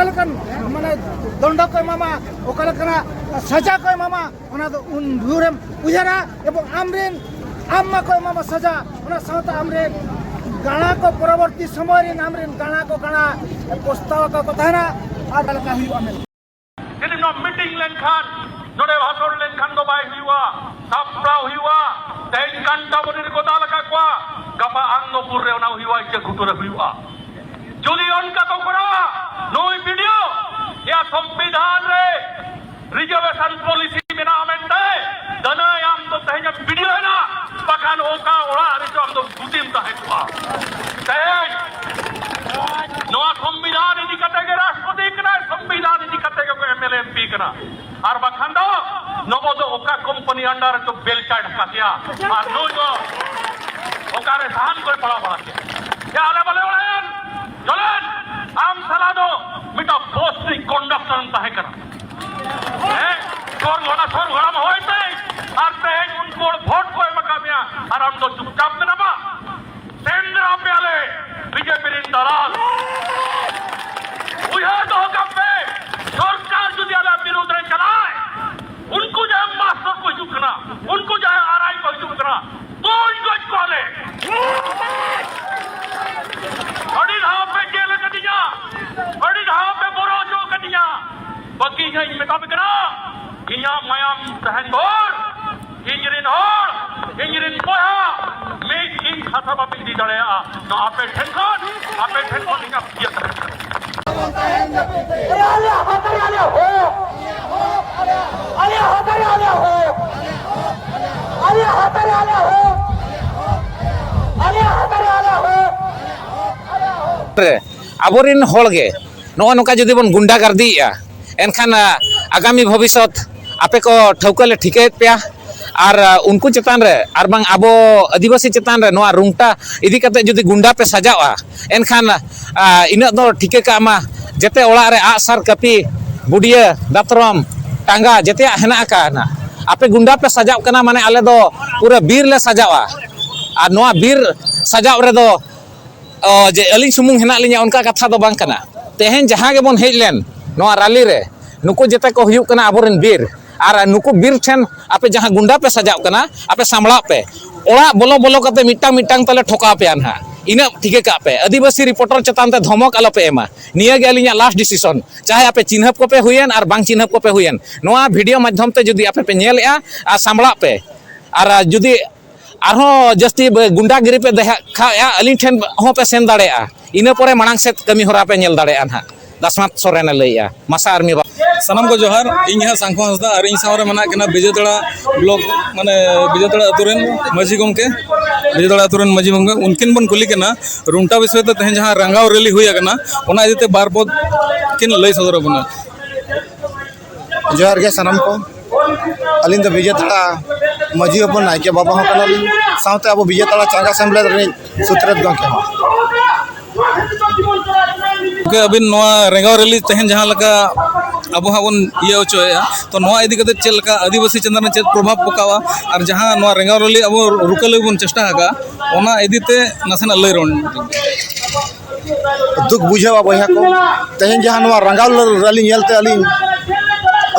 ओकालकन माने दंड को एमामा ओकालकना सजा को एमामा ओना दो उन भूरेम उयरा एवं आम्मा को एमामा सजा ओना सावता आमरेन गाना को परवर्ती समय रे आमरेन गाना को गाना प्रस्ताव का कथाना आदल का हुआ में यदि नो मीटिंग लेनखान नोडे भाषण लेनखान दो बाय हुआ सापड़ा हुआ तेज घंटा बनी को दाल का क्वा गपा आंगनपुर रे ओना हुआ इचे घुटुरे हुआ যদি অনকা তো করা নই ভিডিও ইয়া সংবিধান রে রিজার্ভেশন পলিসি মেনামেন্টে দনায় আম তো তেজ ভিডিও না পাখান ওকা ওড়া রে তো আম তো গুতিম তাহে কোয়া তেজ নোয়া সংবিধান ইদি কাতে রাষ্ট্রপতি কনা সংবিধান ইদি কাতে কো এমএলএ এমপি কনা আর বাখান দো নবদ ওকা কোম্পানি আন্ডার তো বেলটা ঢাকাতিয়া আর নই তো ওকারে সাহান করে পড়া পড়াকে ইয়া আলে বলে ওড়ান চলেন আম সালাদো মিটা পোস্টরি কন্ডাক্টর তাহে করা হ্যাঁ সর ঘোড়া হইতে আর তেজ উনকো ভোট কো মকামিয়া আর আম তো চুপচাপ না বা কেন্দ্র পেলে বিজেপি ইন্দারাল উইহা তো কাপে সরকার যদি আলা বিরোধ রে চালায় उनको जो मास्टर को झुकना उनको जो आरआई को झुकना तो इनको कोले बड़ी धाम पे जेल कटिया बड़ी धाम पे बोरोजो कटिया बाकी है इनमें का बिकना किया मयाम सहनोर इंजरिन कोया मैं इन खाता बापी दी दड़ेया तो आपे ठेकोन इंगा पिया আবরিন হলগে নয় নকা যদি বন গুন্ডাগার্দি এনখান আগামী ভবিষ্যৎ আপে কো ঠৌকলে ঠিকে পেয়া আর উনকু চেতান রে আর বাং আবো আদিবাসী চেতান রে নোয়া রুংটা ইদি কাতে যদি গুন্ডা পে সাজাওয়া এনখান ইনা দো ঠিকে কা আমা যেতে ওড়া রে আসার কাপি বুডিয়া দাতরম টাঙ্গা যেতে হেনা কা না আপে গুন্ডা পে সাজাও কানা মানে আলে দো পুরা বীর লে সাজাওয়া আর নোয়া বীর সাজাও রে দো जे अलिंग सुमुंग हेना लिया उनका कथा दो बांग कना तेहेन जहां के बन हेज लेन नोआ रैली रे नुको जेते को हुयुक कना आबोरेन बीर और नुको बीर ठेन आपे जहां गुंडा पे सजाव कना आपे सामला पे ओड़ा बोलो बोलो कते मिटांग मिटांग तले ठोका पे आनहा इना ठीके का पे आदिवासी रिपोर्टर चतान ते धमक आलो पे एमा निया गे अलिया लास्ट डिसीजन चाहे आपे चिन्हप को पे हुयन और बांग चिन्हप को पे हुयन नोआ वीडियो माध्यम ते जदी आपे पे नेलया आ सामला पे और जदी आरो जस्ती गुंडागिरी पे देखा अली ठेन हो पे सेन दाड़ेया इना परे मांग से कमी होरा पे नेल दाड़ेया ना दसमात सोरेन लैया मासा आर्मी सानाम को जोहार इन सांखो हंसदा और इन सावरे मना केना बिजेतड़ा ब्लॉक माने बिजेतड़ा अतुरेन माजी गमके बिजेतड़ा अतुरेन माजी गमके उनकिन बन कुली केना रुंटा विषय ते तहन जहां रंगाव रैली हुई कना ओना इते बार पद किन लई सदर बना जोहार के सानाम को अलिन तो बिजेतड़ा माजी अपन नायके बाबा हो कना सावते अब बिजेतड़ा चांगा सेम्बलेद रे सुत्रेत गंके के अबिन नोआ रेंगाव रैली तहन जहां लका अब हाबन ये ओचोया तो नोआ इदी कते चेल लका आदिवासी चंदन चेत प्रभाव पकावा और जहां नोआ रेंगाव रैली अब रुकले बन चेष्टा हका ओना इदीते नसेना लई रोन दुख बुझेवा बया को तहन जहां नोआ रेंगाव रैली नेलते अलिन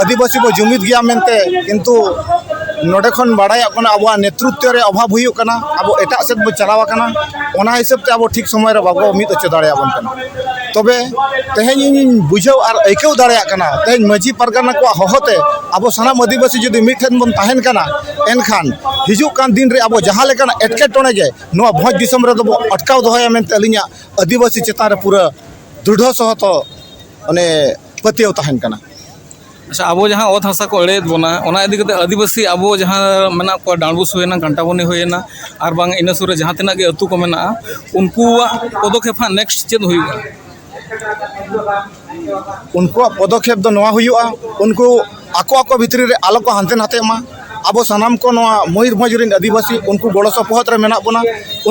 आदिवासी को जुमिद गया मेनते किंतु नोडे खन बाड़ाया कना अब नेतृत्व रे अभाव हुई कना अब एटा सेट बो चलावा कना ओना हिसाब ते अब ठीक समय रे बाबो मित अचे दाड़ाया बन कना तबे तेहेन बुझाव और ऐकेव दाड़ाया कना तेहेन माजी परगना को होहोते अब सानाम आदिवासी जदि मिठेन बन ताहेन कना एनखान हिजु कान दिन रे अब जहां लेकना एटके टोने जे नोआ भोज दिसम रे दो अटकाव दोया मेनते अलिया आदिवासी चेतान रे पूरा दृढ़ सहत अने पतियव ताहेन कना अच्छा अब जहाँ ओत हसा को अड़ेद बना ओना इदी कते आदिवासी अब जहाँ मेना को डांडबुस होना घंटाबनी होना और बांग इन सुर जहाँ तना के अतु को मेना उनको पदक्षेप नेक्स्ट चेद हुआ उनको पदक्षेप दो नवा हुआ उनको आको आको भितरी रे आलो को हानते नाते मा अब सानाम को नवा मयूरभंज रिन आदिवासी उनको गड़ो सपोहत रे मेना बना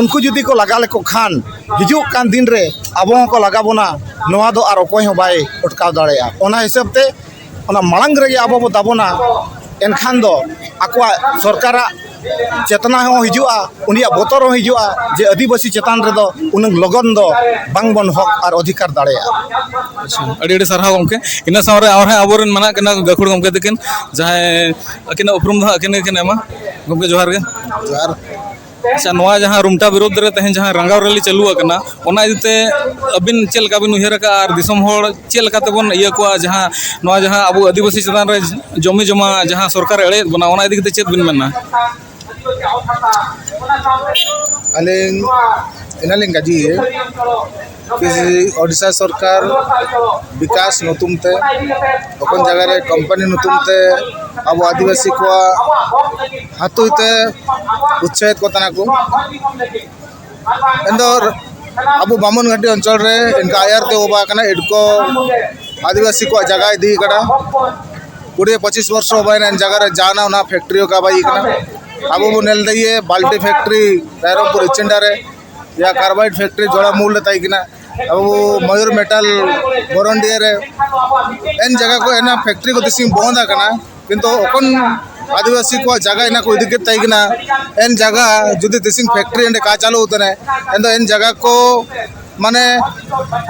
उनको जुदी को लगा लेको खान हिजु कान दिन रे अब को लगा बना नवा दो और कोई हो बाय उठकाव दाड़ेया ओना हिसाब ते ओना मांग रे अब दाबोना एनखान दो आको सरकार चेतना हो हिजुआ उनिया बोतर हो हिजुआ जे आदिवासी चेतान रे दो उनंग लगन दो बांग बन हक और अधिकार दाड़ेया अड़ी अड़ी सारा गमके इन सारे और है आबोरन मना कना गखुड़ गमके तकिन जहां अकिन उपरुम दा अकिन अकिन एमा गमके जोहार गे जोहार अच्छा नवा जहां रुमटा विरोध रे तहन जहां रंगाव रैली चालू अकना ओना इते अबिन चेल का बिन उहेर का और दिसम होड़ चेल का तबन इया को जहां नवा जहां अबो आदिवासी चेतान रे जमी जमा जहां सरकार एड़े बना ओना इदिक चेत बिन मेना अलिंग इनालिंग गाजी कि ओडिशा सरकार विकास नतुमते अपन जगह रे कंपनी नतुमते अब आदिवासी को हाथुते उच्छेद को तना को एंदर अब बामन घाटी अंचल रे इनका आयर ते ओबा कना इडको आदिवासी को जगह दी कड़ा 20-25 वर्ष होबा इन जगह रे जाना ना फैक्ट्री का बाई कना अब वो नेल दइए बाल्टी फैक्ट्री रायरमपुर इचेंडा रे या कार्बाइड फैक्ट्री जोड़ा मूल ताई किना अब वो मयूर मेटल बोरंडिया रे एन जगह को एना फैक्ट्री को दिसिंग बंद करना किंतु ओकन आदिवासी को जगह इना को इदिके ताई किना एन जगह जुदी दिसिंग फैक्ट्री एंड का चालू होतने एन जगह को माने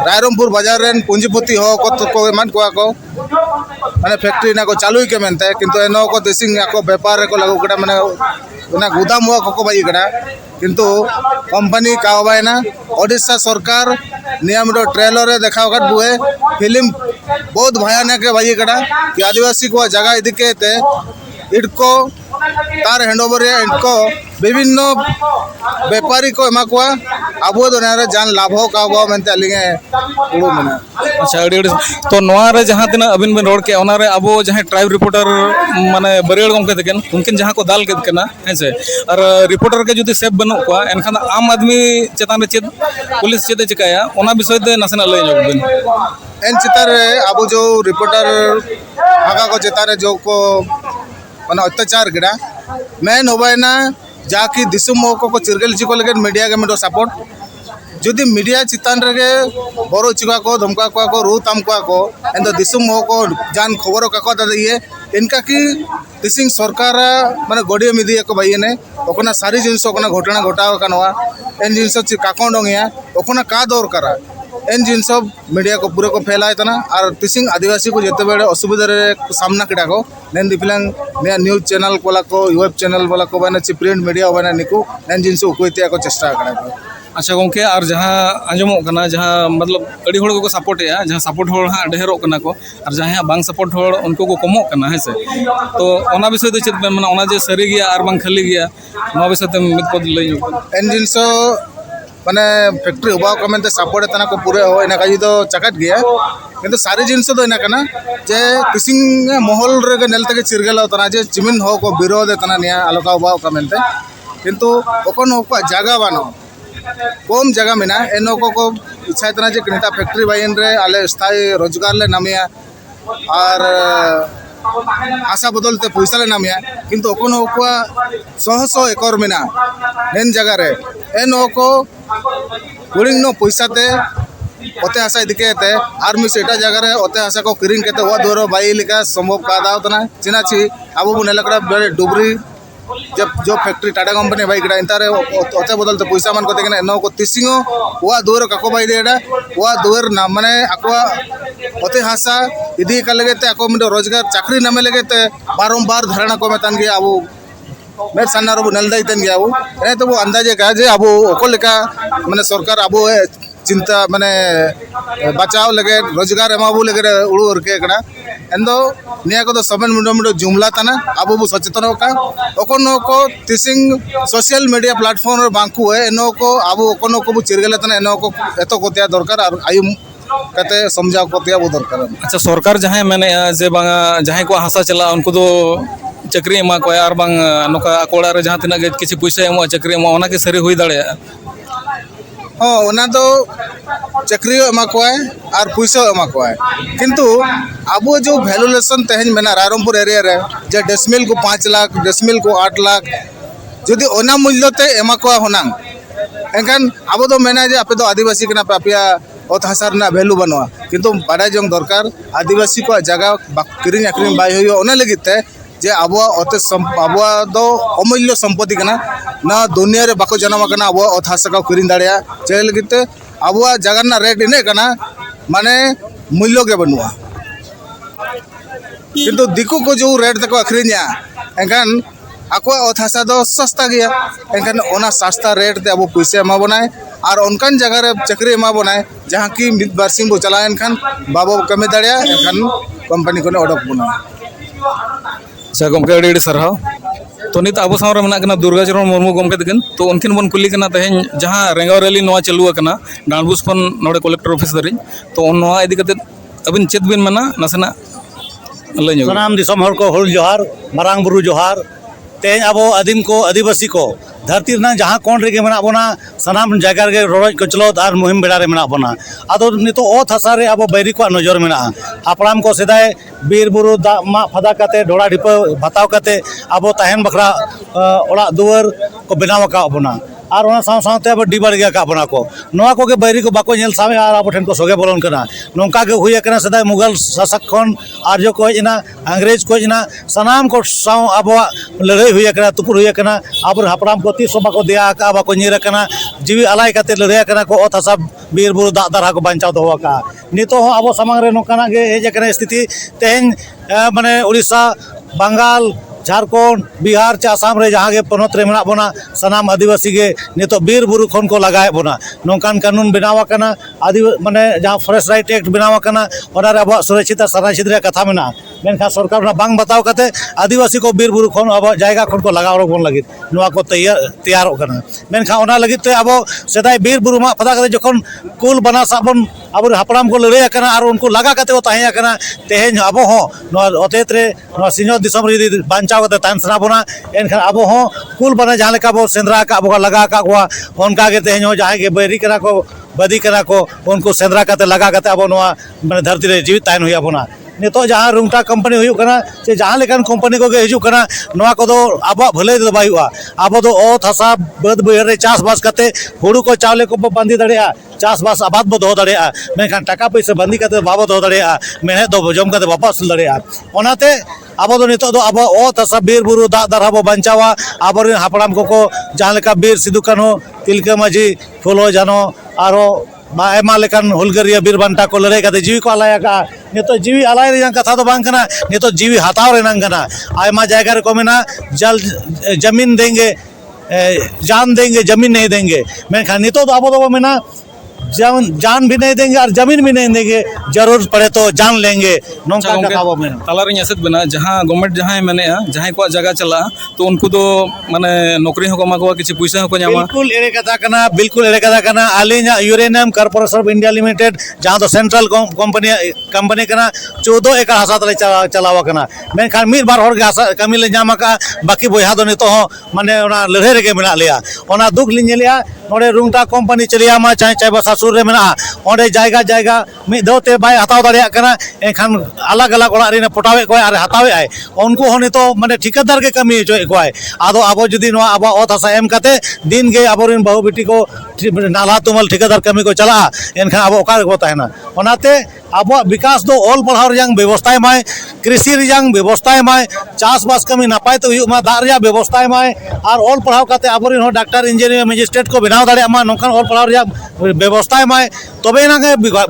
रायरमपुर बाजार रेन पूंजीपति हो को मान को माने फैक्ट्री ना को चालू के मेनते किंतु एनो को दिसिंग को व्यापार को लागू कड़ा माने उना गुदाम हुआ को बाई कड़ा किंतु कंपनी का होबायना ओडिशा सरकार नियम रो ट्रेलर रे देखा वक्त बुए फिल्म बहुत भयानक है भाई कड़ा कि आदिवासी को जगह इदिके ते इडको तार हैंडओवर इनको विभिन्न व्यापारी को एमा को आबो दोनारे जान लाभ हो का बो मेनते अलिंगे उड़ो मना अच्छा अड़ी अड़ी तो नवा रे जहां तना अबिन बिन रोड के ओना रे आबो जहां ट्राइब रिपोर्टर माने बरेड़ गमके तकन उनकिन जहां को दाल के कना हेसे और रिपोर्टर के जुदी सेफ बनु को एनखान आम आदमी चेतान रे चेत पुलिस चेते चिकाया ओना विषय दे नसना लय जोग बिन एन चितार रे आबो जो रिपोर्टर आगा को चितार रे जो को माने अत्याचार गिड़ा मेन होबायना जाकि दिसुम को चिरगल चिको लगे मीडिया के मेडो सपोर्ट जुदी मीडिया चितान रे बरो चिका को धमका को रू ताम को एंद दिसुम को जान खबर का दिए इनका कि दिसिंग सरकार माने गडिया मिदी को भाईने ओकना सारी जिनिस ओकना घटना घटाव कनवा एन जिनिस काकोंडंगिया ओकना का दरकार एन जिनिस मीडिया को पूरे को फैलाय तना और तिसिंग आदिवासी को जते बेड़े असुविधा रे सामना किडा को नेन दिफिलंग ने न्यूज चैनल वाला को वेब चैनल वाला को बने प्रिंट मीडिया बने निको नेन जिनिस उकोइते को चेष्टा करा को अच्छा गमके और जहां आंजमो कना जहां मतलब अड़ी होड़ को सपोर्ट या जहां सपोर्ट होड़ हां ढेरो कना को और जहां बांग सपोर्ट होड़ उनको को कमो कना है से तो ओना विषय दे चेत माने ओना जे सरी गया और बांग खाली गया नो विषय ते मित पद लई एन जिनिस माने फैक्ट्री होबा को मेनते सपोर्ट तना को पूरे हो इना काजी तो चकट गया किंतु सारी जिनिस तो इना कना जे किसिंग महल रे नेलते के चिरगल तना जे चिमिन हो को विरोध तना निया आलोका होबा को मेनते किंतु ओकन को जगह बानो कम जगह में एनो को इच्छा इतना जे किनता फैक्ट्री बाइन रे आले स्थायी रोजगार ले नामिया और आशा बदलते पैसा ले नामिया किंतु ओकन को 100 एकड़ में एन जगह रे एनो को गुड़िंग नो पैसा ते ओते आशा इदिके ते आर मिस एटा जगह रे ओते आशा को किरिंग केते वा दोरो बाई लिका संभव का दावतना चिनाची आबो बुने लकड़ा डुबरी जब जो फैक्ट्री टाटा कंपनी भाई कड़ा इंतारे ओते बदलते पैसा मान कोते नो को तिसिंगो वा दुर काको बाई देडा वा दुर ना माने आको ओते हासा इदी का लगेते आको मिडो रोजगार चाकरी नामे लगेते बारंबार धारणा को मेतान गया अब मेर सान्ना रो नल दैतन गया अब ए तो वो अंदाजे का जे अब ओको लेका माने सरकार अब चिंता माने बचाव लगे रोजगार एमाबू लगे उड़ूर के कड़ा एंदो निया को तो सबन मिडो मिडो जुमला तना अब वो सचेतन का ओकोनो को तिसिंग सोशल मीडिया प्लेटफॉर्म रे बांकू है एनो को अब ओकोनो को चिरगले तना एनो को एतो कोतिया दरकार और आयु कते समझाव कोतिया वो दरकार अच्छा सरकार जहां मैंने जे बांगा जहां को हासा चला उनको तो चक्री एमा को और बांग नोका अकोड़ा रे जहां तना किछि पैसा एमो चक्री एमो ओना के सरी होई दाड़े हाँ ओना तो चक्री एमा को और पैसा एमा को किंतु अब जो वैल्यूएशन तेहन मेना रायरमपुर एरिया रे जे डेसिमल को 5 लाख डेसिमल को 8 लाख जदि ओना मूल्य ते एमा को होना एनखान अब तो मेना जे आपे तो आदिवासी कना पापिया ओत हासार ना वैल्यू बनवा किंतु बाडा जंग दरकार आदिवासी को जगह किरिंग अक्रिंग बाय होयो ओना लगिते जे आबो अते आबो दो अमूल्य सम्पत्ति कना ना दुनिया रे बाको जन्म कना आबो अत हासा का किरिन दाड़िया चे लगिते आबो जगह ना रेट इने कना माने मूल्य के बनुआ किंतु दिकु को जो रेट तक अखरिनिया एंखान आको अत हासा दो सस्ता गया एंखान ओना सस्ता रेट ते आबो पैसे एमा बनाए और उनकान जगह रे चक्री एमा बनाए जहाँ की मिद बारसिंग बो चला एनखान बाबो कमी दाड़िया एनखान कंपनी को ओडक बना अच्छा गमके अड़ी सरहाव तो नित अब सामने मेना कना दुर्गा चरण मुर्मू गमके तकिन तो उनकिन बन कुली कना तेहें जहाँ रेंगाव रैली नवा चालू कना डांडबुस खन नोडे कलेक्टर ऑफिस दरी तो नवा इदी कते अबिन चेत बिन मना नसना लय ᱧᱚᱜ सनाम दिसम हर को हुल जोहार मारांग बुरु जोहार तेज अब आदिम को आदिवासी को धरती ना जहाँ कोण रेगे मेना बोना सनाम जगह रे रोज कचलोत और मुहिम बेड़ा रे मेना बोना आदो नितो ओत हसा रे अब बैरी को नजर मेना हापड़ाम को सेदाय बीर बुरु दा मा फदा काते ढोड़ा ढिप भताव काते अब तहन बखरा ओड़ा दुआर को बनाव का बोना और ओना साव सावते अब डिबार गया का बना को नोआ को के बैरी को बाको नेल सावे और अब ठेन को सोगे बोलन कना नोंका के हुई कना सदा मुगल शासक खन आर्य को इना अंग्रेज को इना सनाम को साव अब लड़ाई हुई कना तुपुर हुई कना अब हापराम को 30 बाको दिया का बाको नीर कना जीवी अलाय काते लड़ाई कना को ओत हसा बीर बुरु दा दरा को बांचाव दो का नितो अब समांग रे नोकाना गे हेज कना स्थिति तेन माने उड़ीसा बंगाल झारखंड बिहार चे आसाम रे जहाँ के पनत रे मेना बोना सनाम आदिवासी के नितो बीर बुरु खन को लगाए बोना नौकान कानून बनावा कना आदि माने जहाँ फॉरेस्ट राइट एक्ट बनावा कना ओना रे अब सुरक्षित संरक्षित रे कथा मेना मेनखा सरकार ना बांग बताव कते आदिवासी को बीर बुरु खन अब जायगा खन को लगाव बोन लगित नोआ को तैयार कना मेनखा ओना लगित ते अब सेदाय बीर बुरु मा फदा कते जखन कुल बना साबन अब हापड़ाम को लड़ाई कना और उनको लगा कते ताहे कना तेहेन अब हो नोआ अतेत रे नोआ सिंह दिसम रे बांचाव कते तान सना बोना एनखान अब हो कुल बना जहाँ लेका बो सेंद्रा का अब लगा का हुआ उनका के तेहेन हो जहाँ के बैरी कना को बदी कना को उनको सेंद्रा कते लगा कते अब नोआ माने धरती रे जीवित तान हुई बोना नितो जहाँ रुंगटा कंपनी हुई कना से जहाँ लेकान कंपनी को हिजू कना नोआ को दो अब भले दो बाय हुआ अब दो ओत हसा बद बहर रे चास बास कते हुड़ू को चावले को बांधी दड़िया चास बास आबाद बो दो दड़िया मेनखान टाका पैसा बंदी कते बाबो दो दड़िया मेहनत दो जम कते वापस दड़िया ओनाते अब दो नितो दो अब ओत हसा बीर बुरु दा दरा बो बांचावा अब हापड़ाम को जहाँ लेका बीर सिदु कान्हू तिलका माझी फुलो जानो आरो आयमा लेकान हुलगरिया बीर बांटा को लड़ाई कते जीवी को अलाय का नितो जीवी अलाय रे कथा तो बांग कना नितो जीवी हताव रे कना आयमा जायगा रे को मेना जल जमीन देंगे जान देंगे जमीन नहीं देंगे मेनखान नितो तो अब दो मेना जान भी नहीं देंगे और जमीन भी नहीं देंगे जरूरत पड़े तो जान लेंगे नौका कथा बो मेना तालारिंग एसेट बना जहाँ गवर्नमेंट जहाँ मेने जहाँ को जगह चला तो उनको तो माने नौकरी हो मा को किसी पैसा हो जामा बिल्कुल एरे कथा कना आलिना uranium corporation of India limited जहाँ तो सेंट्रल कंपनी कना 14 एकड़ हासा तले चलावा कना मेनखान मिद बार हर के कमी ले जामा का बाकी बोया दो नितो माने ओना लड़ाई रे मेना लिया ओना दुख लिया नोडे रुंगटा कंपनी चलिया मा चाहे चाहे सासुर रे मेना ओंडे जायगा मिद दौते बाय हताव दाड़िया कना एखान अलग अलग ओड़ा रे पटावे को आर हतावे आय उनको हो नितो माने ठिकादार के कमी होय को आय आदो आबो जदी नो आबो ओत हसा एम कते दिन के आबोरिन बहु बेटी को नाला तुमल ठिकादार कमी को चला एनखान आबो ओका को ताहेना ओनाते अब विकास दो ऑल पढ़ाव रियांग व्यवस्था माय कृषि रियांग व्यवस्था माय चास बास कमी नापाय तो हुई मा दा रिया व्यवस्था माय और ऑल पढ़ाव कते आबोरिन हो डॉक्टर इंजीनियर मजिस्ट्रेट को बनाव दाड़े मा नोकान ऑल पढ़ाव रिया व्यवस्था माय तबे ना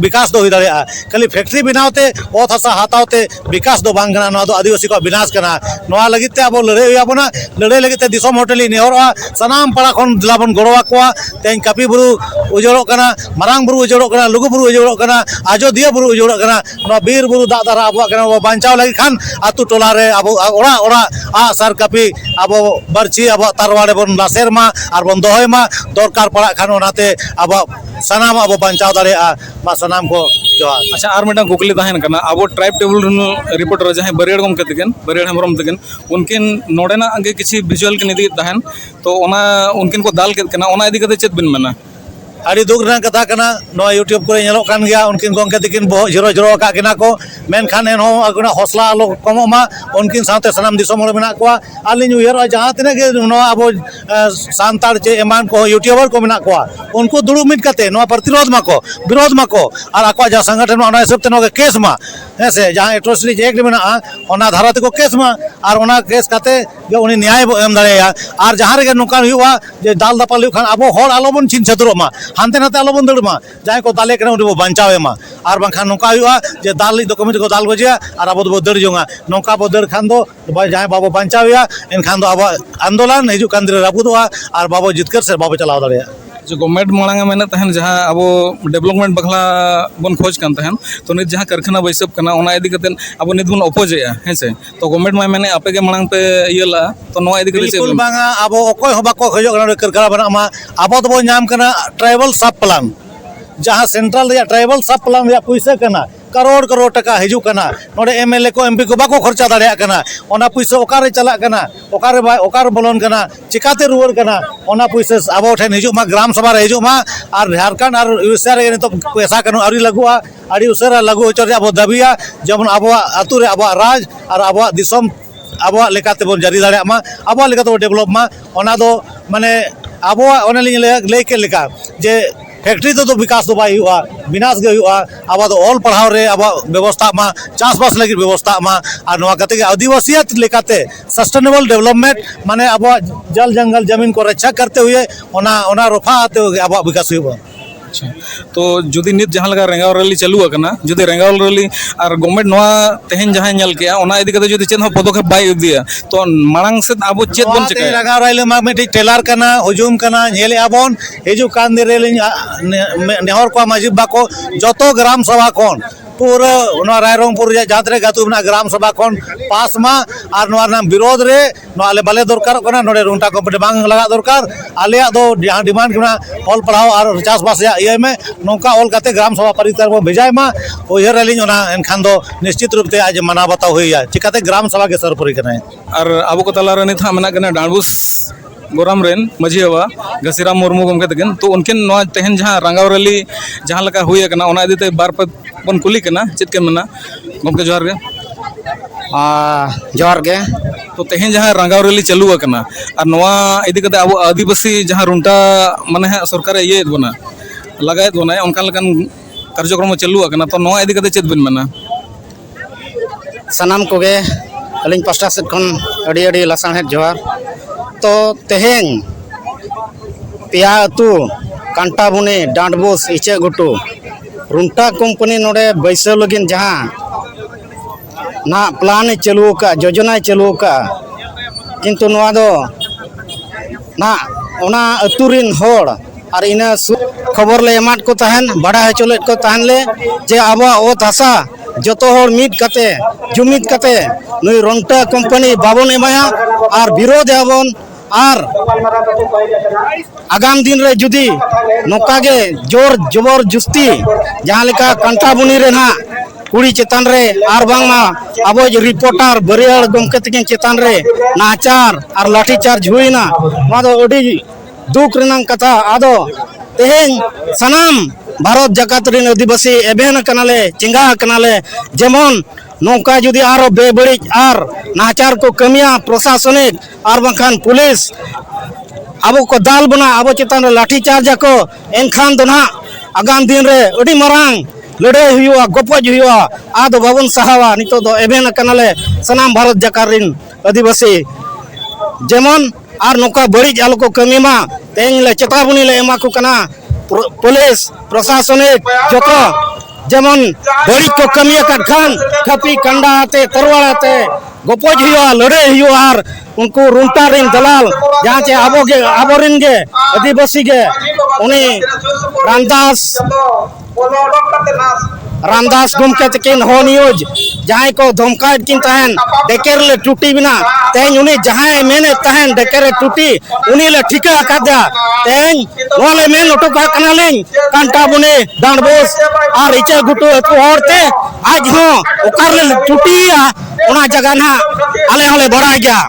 विकास दो हुई दाड़े खाली फैक्ट्री बनावते ओत हसा हातावते विकास दो बांग कना नो दो आदिवासी को विनाश कना नोआ लगिते अब लड़ाई हुई आबोना लड़ाई लगिते दिसम होटली नेहरवा सनाम पाड़ा खन दिलाबन गड़वा कोआ तेन कापी बुरु उजड़ो कना मारांग बुरु उजड़ो कना लुगु बुरु उजड़ो कना आजोदिया बुरु उजड़ो कना बीर बुरु दा दरा अब कना बांचाव लगी खान आतु टोला रे अब ओड़ा ओड़ा आ सर कापी अब बरची अब तारवाड़े बन लासेर मा और बन दोहय मा दरकार पड़ा खान ओनाते अब सनाम अब बांचाव दाड़े मा सनाम को जोहार अच्छा आर मिटा कुकली तहन कना अब ट्राइब टेबल रिपोर्टर जहाँ बरियाड़ गमके तकिन बरियाड़ हेमरम तकिन उनकिन नोडेना आगे किसी विजुअल के निधि तहन तो ओना उनकिन को दाल के कना ओना इदी कते चेत बिन मना ᱟᱹᱰᱤ ᱫᱩᱠ ᱨᱮᱱᱟᱜ ᱠᱟᱛᱷᱟ ᱠᱟᱱᱟ ᱱᱚᱣᱟ ᱤᱭᱩᱴᱩᱵᱽ ᱠᱚᱨᱮ ᱧᱮᱞᱚᱜ ᱠᱟᱱ ᱜᱮᱭᱟ ᱩᱱᱠᱤᱱ ᱜᱚᱢᱠᱮ ᱛᱟᱹᱠᱤᱱ ᱵᱚᱦᱚᱜ ᱡᱷᱤᱨᱚ ᱟᱠᱟᱫ ᱠᱤᱱᱟ ᱠᱚ ᱢᱮᱱᱠᱷᱟन ᱮᱱᱦᱚᱸ ᱟᱹᱠᱤᱱᱟᱜ ᱦᱚᱥᱞᱟ ᱟᱞᱚ ᱠᱚᱢᱚᱜ ᱢᱟ ᱩᱱᱠᱤᱱ ᱥᱟᱶᱛᱮ ᱥᱟᱱᱟᱢ ᱫᱤᱥᱚᱢ ᱦᱚᱲ ᱢᱮᱱᱟᱜ ᱠᱚᱣᱟ ᱟᱹᱞᱤᱧ ᱩᱭᱦᱟᱹᱨᱚᱜᱼᱟ ᱡᱟᱦᱟᱸ ᱛᱤᱱᱟᱹᱜ ᱜᱮ ᱱᱚᱣᱟ ᱟᱵᱚ ᱥᱟᱱᱛᱟᱲ ᱪᱮ ᱮᱢᱟᱱ ᱠᱚ ᱤᱭᱩᱴᱩᱵᱟᱨ ko ᱢᱮᱱᱟᱜ ᱠᱚᱣᱟ उनको दुड़ुब मिट करते नवा प्रतिरोध माको विरोध माको और आको जहाँ संगठन में हिसाब से नवा केस मा हेसे जहाँ एट्रोसिटी एक्ट में ना धारा तक केस मा और ओना केस करते जो उन्हें न्याय एम दाड़ेया और जहाँ रे नौका हुआ जे दाल दापाल खान अब हर आलोबन चिन छतुरो मा हानते नाते आलोबन दड़ मा जहाँ को दाले कना उन्हें बचावे मा और बांखान नौका हुआ जे दाल दो कमिटी को दाल गजिया और अब दो दड़ जोंगा नौका बो दड़ खान दो जहाँ बाबो बचावेया एनखान दो अब आंदोलन हिजू कान दिन राबुदोआ और बाबो जितकर से बाबो चलाव दाड़ेया जो गवर्नमेंट मांग में तहन जहाँ अब डेवलपमेंट बखला बन खोज कान तहन तो नित जहाँ कारखाना बैसब कना ओना इदी कते अब नित बन अपोजेया हेसे तो गवर्नमेंट मा मैंने आपे के मांग पे इयला तो नवा इदी कते बिल्कुल बांगा अब ओकोय हो बाको खजो कना कारखाना बना मा अब तो नाम कना ट्राइबल सब प्लान जहाँ सेंट्रल या ट्राइबल सब प्लान या पैसा कना करोड़ करोड़ टका हिजू कना नोडे एमएलए को एमपी को बाको खर्चा दाड़िया कना ओना पैसा ओकारे चला कना ओकारे बोलन कना चिकाते रुवर कना ओना पैसा अब ठेन हिजू मा ग्राम सभा रे हिजू मा और झारखंड और उड़ीसा रे तो पैसा कनो आरी लगुआ आरी उसरा लगु होचो रे अब दाबिया जेमन अब आतु रे अब राज और अब दिसम अब लेकाते बोन जारी दाड़िया मा अब लेकाते डेवलप मा ओना दो माने अब ओना ले के लेका जे फैक्ट्री तो विकास तो बाई हुआ विनाश के हुआ अब ऑल पढ़ाव रे अब व्यवस्था मा चाषबास लगी व्यवस्था मा और नवा कते आदिवासियत लेकाते सस्टेनेबल डेवलपमेंट माने अब जल जंगल जमीन को रक्षा करते हुए ओना रोफा आते हुए अब विकास हुआ अच्छा तो जुदी नित जहाँ लगा रेंगाव रैली चालू करना जुदी रेंगाव रैली और गवर्नमेंट नवा तेहन जहाँ नल के ओना इदी कते जुदी चेत पदक्षेप बाय इदिया तो मांग से अब चेत बन चेक रेंगाव रैली मा मिटी टेलर कना हुजुम कना नेले आबन हिजु कान दे रेली नेहर को माजी बाको जतो ग्राम सभा कोन पूरा रायरंगपुर जहाँ तक गातु ग्राम सभा खन पास मा और नाम विरोध रे आले बाले दरकार नोडे रुंटा कम्पनी बांग लगा दरकार आले दो जहाँ डिमांड कना ऑल पढ़ाओ और चाषबास ये में नौका ऑल करते ग्राम सभा परितर को भेजाय मा उयर रैली एनखान दो निश्चित रूप से आज माना बताओ हुई चिकाते ग्राम सभा के सरपरी कना और अब को तला रे नित मेना कना डांडबुस गोराम रेन मजी हवा घसीराम मुर्मू गमके तकिन तो उनकिन नवा तेहन जहाँ रंगाव रैली जहाँ लका हुई कना ओना इदीते बार पे बन कुली कना चेत के मना गमके जोहार गे जोहार गे तो तेहन जहाँ रंगाव रैली चालू कना और नवा इदी कते अब आदिवासी जहाँ रुंटा माने सरकार ये बना लगायत बना उनका लकन कार्यक्रम चालू कना तो नवा इदी कते चेत बिन मना सनाम कोगे अलिंग पास्टा सेट खन अड़ी अड़ी लासाहेद जोहार तो तेहें पिया अतु कांटाबुनी डांडबुस इचे गुटू रुंटा कंपनी नोडे बैसव लगिन जहाँ ना प्लान चालू का योजना चालू का किंतु नवा दो ना ओना अतुरिन होड़ और इना खबर ले एमाट को तहन बड़ा हचोलेट को तहन ले जे आबा ओत हसा जतो होड़ मिट कते जुमित कते नुई रुंटा कंपनी बाबन एमाया और विरोध आबन और आगाम दिन रे जुदी नौका गे जोर जबर जुस्ती जहाँ लेका कंटाबुनी रे ना कुड़ी चेतान रे और बांगमा अब रिपोर्टर बरियाड़ गमके तकिन चेतान रे नाचार और लाठी चार्ज हुईना मादो अडी दुख रेनांग कथा आदो तेहेन सनाम भारत जाकात रिन आदिवासी एबेन कनाले चिंगा कनाले जेमन नौका जुदी आरो बेबड़ी और नाचार को कमिया प्रशासनिक और बांखान पुलिस अब को दाल बना अब चेतान लाठी चार्ज को एनखान दो ना आगाम दिन रे अडी मरांग लड़ाई हुआ गपज हुआ आदो बाबन सहावा नितो दो एबेन कनाले सनाम भारत जाकात रिन आदिवासी जेमन और नौका बड़ी आलो को कमिमा तेन ले चेतावनी ले एमा को कना पुलिस प्रशासनिक जतो जेमन बड़ी को कमी खान खपी कंडा आते तरवार आते गपज हुआ लड़ाई हुआ और उनको रुंटा रिन दलाल जहाँ चे आबोरिन गे आदिवासी गे उन्हें रामदास गुमके तकिन हो न्यूज जहाँ को धमका किन तहन डेकेर ले टूटी बिना तेन उन्हें जहाँ मेने तहन डेकेर टूटी उन्हीं ले ठिका आकादा तेन वाले मेन उठोका कनालें कांटाबुनी डांडबुस और इचे गुटू अतु होरते आज हो ओकर ले टूटी या उना जगह ना आले हले बड़ा गया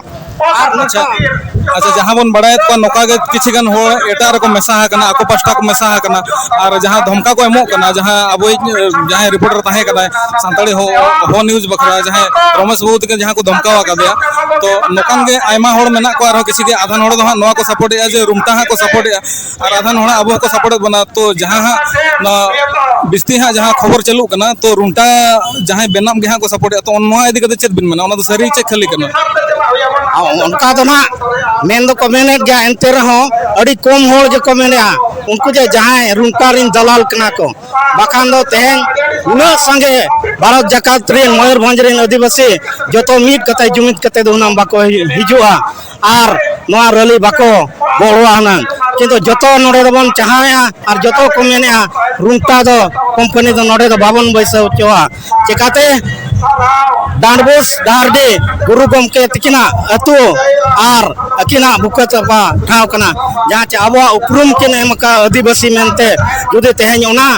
अच्छा जहाँ बन बड़ा नौका किसी गान एटा को मेसा हकना आको पास्टा को मेसा हकना और जहाँ धमका को एमो कना जहाँ अब जहाँ रिपोर्टर तहे कना सानताड़ी हो न्यूज बखरा जहाँ रमेश बाबू तक जहाँ को धमकावा कदेया तो नोकान के आयमा होड़ मेना को आरो किसी के आधान होड़ दो नवा को सपोर्ट या जे रुमटा हा को सपोर्ट या और आधान होड़ अब को सपोर्ट बना तो जहाँ बिस्ती हाँ जहाँ खबर चलू कना तो रुमटा जहाँ बेनाम के हाँ को सपोर्ट तो नवा इदी कते चेत बिन मना ओना तो सरी चे खाली कना उनका तो ना मेन दो को मेने गया एंते रहो अड़ी कम होड़ जे को मेने उनको जे जहाँ रुमटारिन दलाल कना को बाखान दो तेहन उना संगे भारत जाकात रेन मयूरभंज रेन आदिवासी जो तो मीट कते जुमित कते दो नाम बाको हिजुआ आर नवा रैली बाको बोलवा ना किंतु जतो नोडे दबन चाहाया और जतो को मेने रुमटा दो कंपनी दो नोडे दो बाबन बैसा चोआ चिकाते डांडबोस डारडे गुरु गमके तकिना अतु आर अकिना बुकत बा ठाव कना जहाँ चे अब उपरुम किन एमका आदिवासी मेनते जुदि तेहन ओना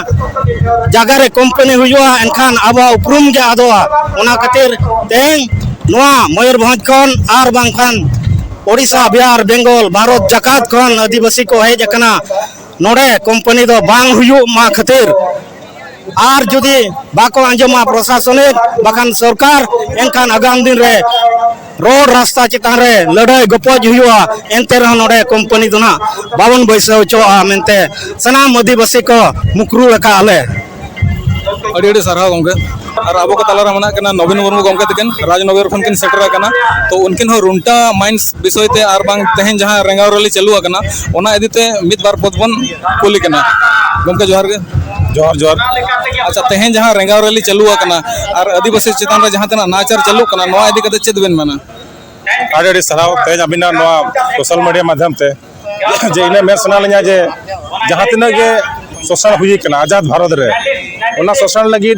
जगह रे कंपनी हुआ एनखान अब उपरुम के आदोआ ओना खातिर तेहन नोआ मयूरभंज खन आर बांखान ओडिशा बिहार बेंगल भारत जाकात खन आदिवासी को हेज कना नोडे कंपनी दो बांग हुयु मा खातिर आर जुदी बाको आंजमा प्रशासनिक बाखान सरकार एनखान आगाम दिन रे रोड रास्ता चितान रे लड़ाई गपज हुआ एनते रह नोडे कंपनी दोना बावन बैसा चोआ मेनते सनाम आदिवासी को मुकरू लका आले अड़ी सारा गमके और अब को तलारा मना कना नवीन मुर्मू गमके तकिन राजनगर खन किन सेटर कना तो उनकिन हो रुंटा माइंस विषय ते आर बांग तेहन जहां रेंगाव रैली चालू कना ओना इदिते मिद बार पदबन कुली कना गमके जोहार के जोहार जोहार अच्छा तेहन जहां रेंगाव रैली चालू कना और आदिवासी चितान रे जहां तना नाचार चालू कना नवा इदि कते चेद बेन माना अड़ी सराव तेज अबिना सोशल मीडिया माध्यम ते जे इने मेन सना लኛ जे जहां तना के शोषण हुई कना आजाद भारत रे ओना शोषण लगी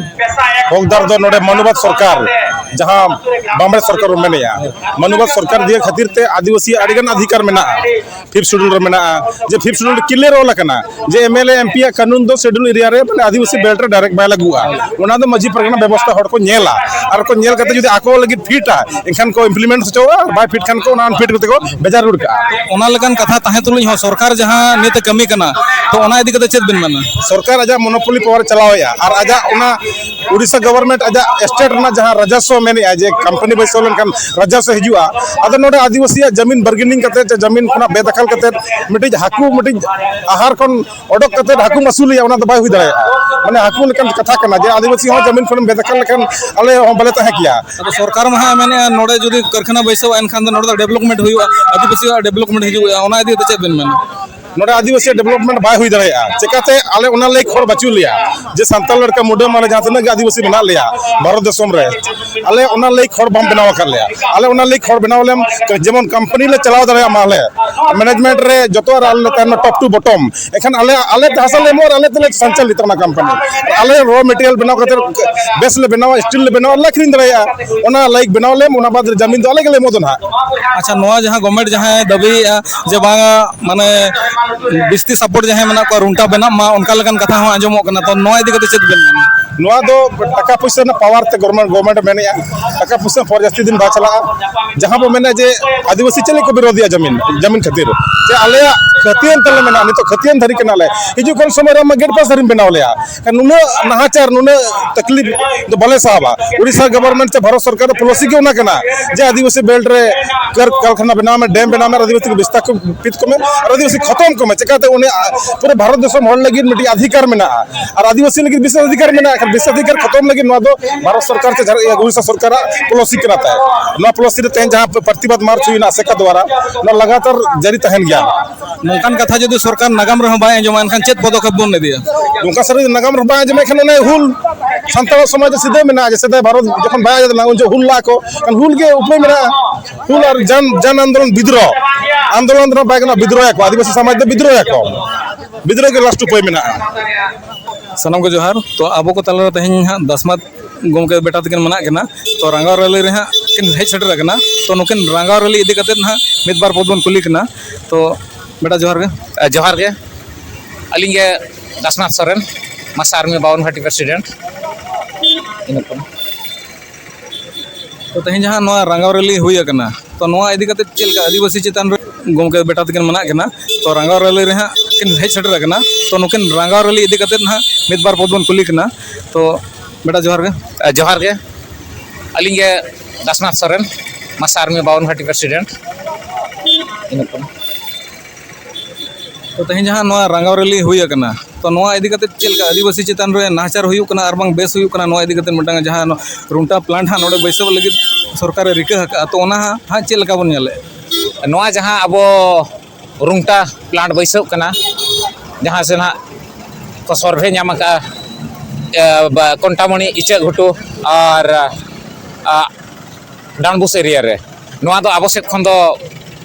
हकदार दो नोडे मनुवाद सरकार जहां बामड़े सरकार मेनेया मनुवाद सरकार दिए खातिर ते आदिवासी अड़गन अधिकार मेना फिफ्थ शेड्यूल रे मेना जे फिफ्थ शेड्यूल क्लियर होला कना जे एमएलए एमपी कानून दो शेड्यूल एरिया रे माने आदिवासी बेल्ट रे डायरेक्ट बाय लगुआ ओना दो मजी परगना व्यवस्था हड़ को नेला और को नेल कते जदि आको लगी फिटा एखान को इंप्लीमेंट होचवा बाय फिट खान को नान फिट कते को बेजार रुड का ओना लगन कथा ताहे तुलुई हो सरकार जहां नेते कमी कना तो ओना इदि कते चेद बिन माना सरकार आजा मोनोपोली पावर चलावया और आजा ओना उड़ीसा गवर्नमेंट आजा स्टेट ना जहां राजस्व मेने जे कंपनी बैसोलन kan राजस्व हिजुआ अद नोडे आदिवासी जमीन बार्गेनिंग कते जमीन खना बेदखल कते मिटि हाकू मिटि आहार कोन ओडक कते हाकू मसूलिया ओना द बाय हुई दाया माने हाकू लेकन कथा कना जे आदिवासी हो जमीन खन बेदखल लेकन अले हो बले तहे किया तो सरकार में माने नोडे जदि कारखाना बैसो एनखान द नोडे डेवलपमेंट हुआ आदिवासी डेवलपमेंट हिजुआ ओना इदि चेद बिन माना नोडे आदिवासी डेवलपमेंट बाय हुई दाया चिकाते आले ओना ले खर बचु लिया जे संताल लड़का मुडे माने जहां तने आदिवासी बना लिया भारत देशम रे आले ओना ले खर बम बनावा कर लिया आले ओना ले खर बनावलेम जेमन कंपनी ले चलाव दाया माले मैनेजमेंट रे जतो आले तन टॉप टू बॉटम एखन आले आले हासल ले मोर आले तले संचालित ना कंपनी आले रॉ मटेरियल बनाव कते बेस ले बनावा स्टील ले बनावा लखरिन दाया ओना लाइक बनावलेम ओना बाद जमीन दो आले गेले मोदना अच्छा नोआ जहां गवर्नमेंट जहां दबी जे बांगा माने बिस्ती सपोर्ट जहां मना को रुंटा बना मा उनका लगन कथा हो आंजमो कना तो नोआ इदि कते चेद बेन नोआ दो टाका पैसा ना पावर ते गवर्नमेंट मेनेया टाका पैसा पर जास्ती दिन बा चला जहां बो मेने जे आदिवासी चले को विरोधिया जमीन खातिर जे आले खतियन तले मेना नि तो खतियन धरी कनाले हिजु कोन समय रे गेट पास धरी बनाव लेया नुनो नहाचार नुनो तकलीफ दो भले साहबा उड़ीसा गवर्नमेंट से भारत सरकार पॉलिसी के ना कना जे आदिवासी बेल्ट रे कारखाना बनाव में डैम बनाव में आदिवासी के विस्तार को पित को में आदिवासी खत्म को में चकाते उन्हें पूरे भारत देश में होड़ लगी मिटी अधिकार मेना और आदिवासी लगी विशेष अधिकार मेना विशेष अधिकार खत्म लगी नोआ दो भारत सरकार से उड़ीसा सरकार पॉलिसी कराता है नोआ पॉलिसी रे तेन जहां प्रतिवाद मार्च हुई ना सेका द्वारा ना लगातार जारी तहन गया नोकान कथा जदि सरकार नागाम रह बाय जमा एनखान चेत पदक्षेप बन दिया नोका सर नागाम रह बाय जमा एखन हुल संताल समाज सिद्धे मेना जे सदा भारत जखन बाय जो हुल ला को हुल के उपाय मेना हुल और जन आंदोलन विद्रोह आंदोलन रे बाय विद्रोह को आदिवासी समाज विद्रोह को विद्रोह के लास्ट उपाय मेना सनम को जोहार तो अब को तला तेहन हां दसमत गमके बेटा तकिन मना केना तो रंगाव रैली रे हां किन हेज सेटर कना तो नुकिन रंगाव रैली इदि कते ना मिद बार पदबन कुली कना तो बेटा जोहार के अलिंग दासनाथ सोरेन मासा आर्मी 52 घाटी प्रेसिडेंट तो तेहन जहां नोआ रंगाव रैली हुई कना तो नोआ इदि कते चेल का आदिवासी चितान gomke beta tekin mana kena to rangau rally re ha kin hej setter kena to nukin rangau rally idi katet ha midbar podbon kuli kena to beta johar ge जोहार के अलिंग गे दासनाथ सोरेन मासा आर्मी 52 घाटी प्रेसिडेंट तो तेहन जहाँ नवा रंगाव rally हुई कना तो नवा इदी कते चेलका आदिवासी चितान रे नाचार हुई कना और बांग बेस हुई कना नवा इदी कते मिटांग जहाँ रुंटा प्लांट हा नोडे बैसव लगी सरकार रिका हका तो ओना हा चेलका बन नेले नवा जहाँ अब रुंगटा प्लांट बैसव कना जहाँ से ना को सर्वे नाम का कंटामणि इचाक घुटू और डानबुस एरिया रे नवा दो आबो सेट खन दो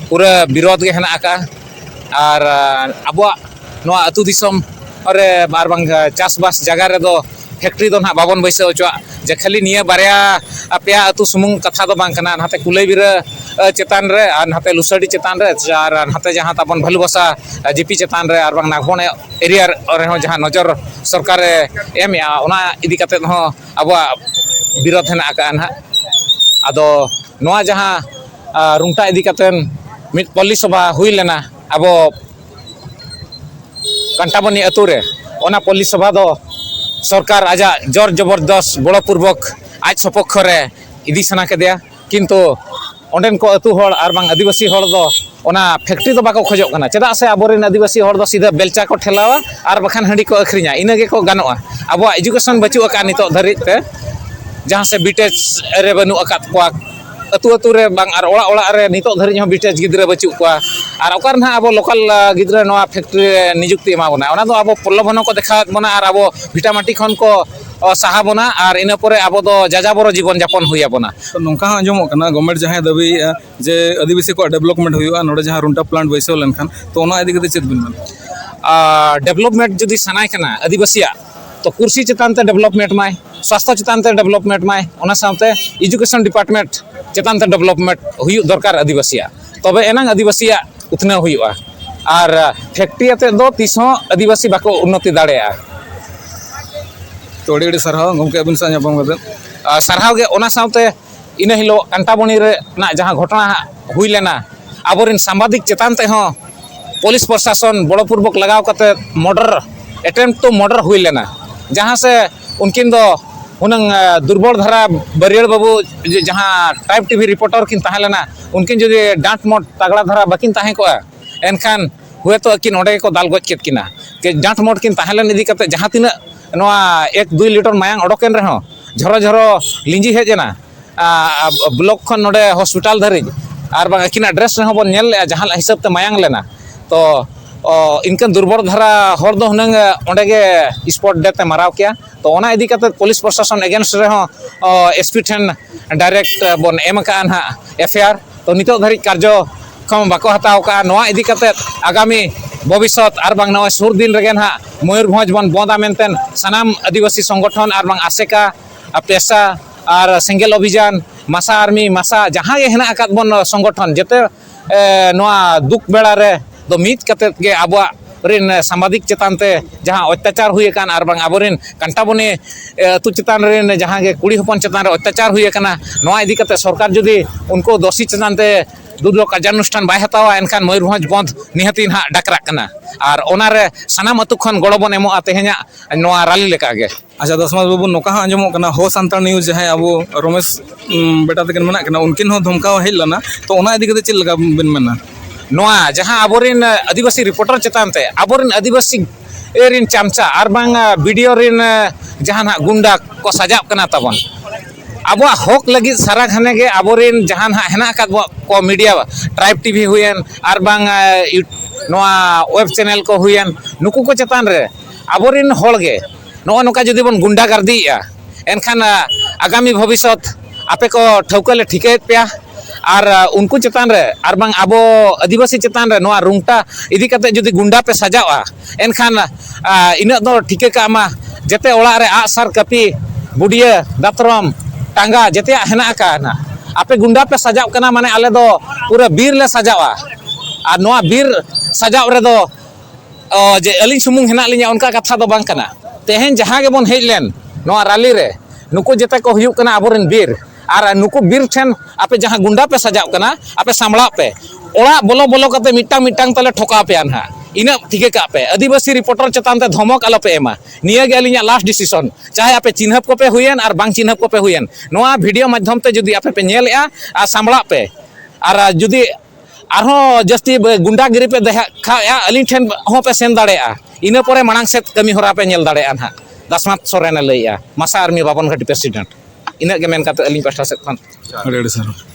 पूरा विरोध गे हेना का और अब नवा अतु दिसम अरे बार बांग चासबास जगह रे दो फैक्ट्री दो ना बाबन बैसे ओचवा जे खाली निया बारया अपया अतु सुमुंग कथा दो बांग कना नाते कुलई बिर चेतान रे और नाते लुसडी चेतान रे और नाते जहां ताबन भलुबसा जीपी चेतान रे और बांग नागबन एरिया रे हो जहां नजर सरकार एमया ओना इदी कते हो अब विरोध हेना का ना आदो नवा जहां रुंगटा इदी कतेन मिट पल्ली सभा हुई लेना अब कंटाबनी अतु रे ओना पल्ली सभा दो सरकार आजा जोर जबरदस्त बड़पूर्वक आज सपक्ष रे इदी सना केदिया किंतु ओंडेन को अतु हड़ और बांग आदिवासी हड़ दो ओना फैक्ट्री दो बाको खोजो कना चेदा से आबोरेन आदिवासी हड़ दो सीधा बेलचा को ठेलावा और बखान हंडी को अखरिया इना गे को गानोआ अब एजुकेशन बचु का नितो धरि ते जहां से बीटेज रे बनु अकात को अतु अतु रे बांग और ओड़ा ओड़ा रे नितो धरि हो बीटेज गिद्रे बचु को और ओकर ना अब लोकल गिद्रे नवा फैक्ट्री नियुक्ति एमा बना ओना दो अब प्रलोभन को देखा बना और अब भिटामाटी खन को साहा बना और इन परे अब दो जाजाबर जीवन यापन हुई बना तो नौका आंजमो कना गवर्नमेंट जहां दाबी जे आदिवासी को डेवलपमेंट हुआ नोडे जहां रुंटा प्लांट बैसव लेनखान तो ओना इदी कते चेत बिन मन डेवलपमेंट जदि सनाय कना आदिवासिया तो कुर्सी चितान ते डेवलपमेंट माय स्वास्थ्य चितान ते डेवलपमेंट माय ओना साथे एजुकेशन डिपार्टमेंट चितान ते डेवलपमेंट हुई दरकार आदिवासिया तबे एनांग आदिवासिया उतना हुआ और फैक्ट्री आते दो तीसों आदिवासी बाको उन्नति दाड़ेया तो अड़ी सरहाव गमके अबिन सा ᱧᱟᱯᱟᱢ कते सरहाव गे ओना साथे इन हिलो कंटाबणी रे ना जहां घटना हुई लेना आबोरिन सांबादिक चितान ते हो पुलिस प्रशासन बड़पूर्वक लगाव कते मर्डर अटेम्प्ट टू मर्डर हुई लेना जहां से उनकिन दो हुनंग दुर्बल धारा बरियर बाबू जहां ट्राइब टीवी रिपोर्टर किन ताहे लेना उनकिन जदि डांट मोट तगड़ा धारा बकिन ताहे को एनखान हुए तो किन ओडे को दाल गज केत किना के डांट मोट किन ताहे लेन इदी कते जहां तिना नवा 1-2 लीटर मायांग ओडोकेन रहो झरो झरो लिंजी हेजना ब्लॉक खन नोडे हॉस्पिटल धरि और बांग किना ड्रेस रहो बन नेल जहां हिसाब ते मायांग लेना तो इनकन दुर्बल धारा हर दो हुनंग ओंडे गे स्पॉट डेथ माराव किया तो ओना इदी कते पुलिस प्रशासन एगेंस्ट रे हो एसपी ठेन डायरेक्ट बन एम का ना एफआईआर तो नितो धरि कार्य खम बाको हताव का नवा इदी कते आगामी भविष्यत और बांग नवा सुर दिन रगे ना मयूरभंज बन बंदा मेनतेन सनाम आदिवासी संगठन और बांग आसेका पेशा और सेंगेल अभियान मासा आर्मी मासा जहां ये हेना अकात बन संगठन जेते नवा दुख बेड़ा रे दो मीत कते गे आबवा रिन सामाजिक चेतानते जहां अत्याचार हुई कान और बांग आबोरिन कंटाबनी अतु चेतान रिन जहां गे कुड़ी हपन चेतान रे अत्याचार हुई काना नवा इदी कते सरकार जदि उनको दोषी चेतानते दुदलो कार्यानुष्ठान बाय हतावा एनखान मयूरभंज बंद निहती ना डाकरा कना और ओनारे सनाम अतु खन गड़बन एमोआ तेहे냐 नवा राली लेका गे अच्छा दसमास बाबू नौका आंजमो कना हो सांताल न्यूज जहां अब रमेश बेटा तकिन मना कना उनकिन हो धमकाव हेज लना तो ओना इदी कते चेल लगा बिन मना नवा जहां आबोरिन आदिवासी रिपोर्टर चेतानते आबोरिन आदिवासी एरिन चामचा और बांग वीडियो रिन जहां गुंडा को सजाव कना तबन अब हक लगी सारा घने गे आबोरिन जहां हेना को मीडिया ट्राइब टीवी हुएन और बांग नवा वेब चैनल को हुएन नुकु को चेतान रे आबोरिन हल गे नो नोका जदि बन गुंडा गर्दी एनखान आगामी भविष्यत आपे को ठौकले ठिके पे और उनको चेतान रे और बांग आबो आदिवासी चेतान रे नवा रुंगटा इदी कते जदि गुंडा पे सजावा एनखान इना दो ठिके का मा जते ओड़ा रे आसार कपी बुडिया दातरम टांगा जते हेना का ना आपे गुंडा पे सजाव कना माने आले दो पूरा बीर ले सजावा और नवा बीर सजाव रे दो जे अलिन सुमुंग हेना लिया उनका कथा दो बांग कना तेहेन जहां गे बन हेज लेन नवा राली रे नुको जते को हुयु कना आबोरेन बीर और नुकु बीर ठेन आपे जहाँ गुंडा पे सजाव कना आपे सामला पे ओड़ा बोलो बोलो कते मिटांग मिटांग तले ठोका पे ना इन ठीके का पे आदिवासी रिपोर्टर चतान ते धमक आलो पे एमा निया गे अलिया लास्ट डिसीजन चाहे आपे चिन्हप को पे हुयन और बांग चिन्हप को पे हुयन नोआ वीडियो माध्यम ते जुदी आपे पे नेलया आ सामला पे और जुदी आरहों जस्ती गुंडागिरी पे देखा अलिंग ठेन हो पे सेन दाड़ेया इन परे मांग से कमी होरा पे नेल दाड़ेया ना दासमात सोरेन लैया मासा आर्मी बाबन घाटी प्रेसिडेंट इन के मेन काते अलिंग पास्टा से अरे सर